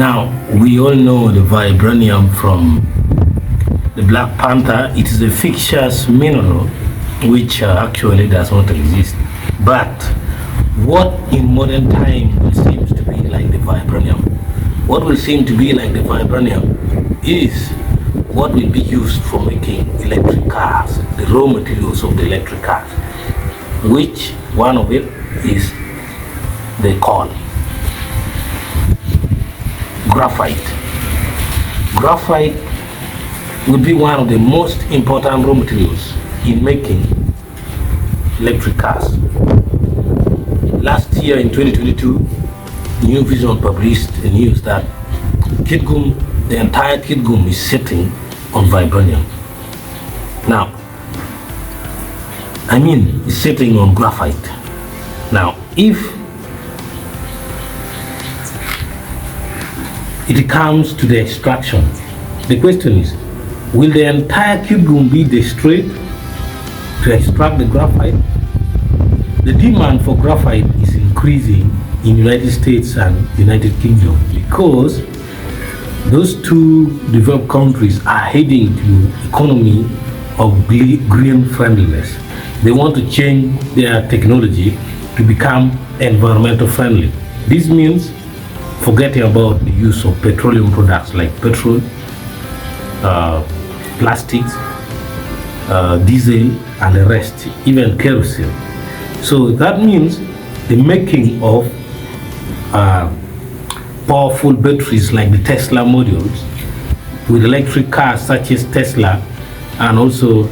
Now, we all know the Vibranium from the Black Panther. It is a fictitious mineral which actually does not exist. But what in modern time will seem to be like the Vibranium? What will seem to be like the Vibranium is what will be used for making electric cars, the raw materials of the electric cars, which one of it is the coal. Graphite. Graphite would be one of the most important raw materials in making electric cars. Last year in 2022, New Vision published a news that Kitgum, the entire Kitgum is sitting on Vibranium. Now, it's sitting on graphite. Now, if it comes to the extraction, the question is, will the entire Kitgum be destroyed to extract the graphite? The demand for graphite is increasing in United States and United Kingdom because those two developed countries are heading to economy of green friendliness. They want to change their technology to become environmental friendly. This means forgetting about the use of petroleum products like petrol, plastics, diesel, and the rest, even kerosene. So that means the making of powerful batteries like the Tesla modules with electric cars such as Tesla and also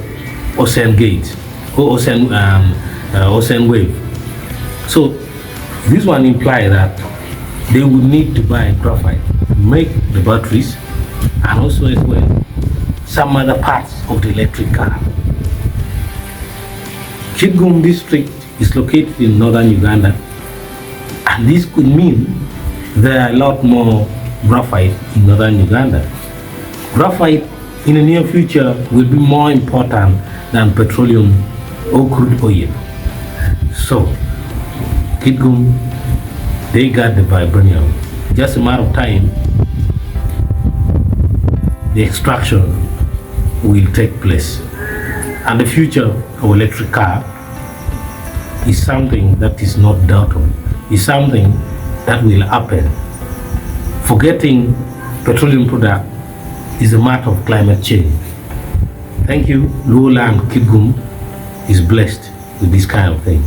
Ocean Gate or Ocean Wave. So this one implies that they would need to buy graphite to make the batteries and also as well some other parts of the electric car. Kitgum district is located in northern Uganda, and this could mean there are a lot more graphite in northern Uganda. Graphite in the near future will be more important than petroleum or crude oil. So, Kitgum, they got the Vibranium. Just a matter of time, the extraction will take place. And the future of electric car is something that is not doubtful. It's something that will happen. Forgetting petroleum product is a matter of climate change. Thank you. Lowland Kitgum is blessed with this kind of thing.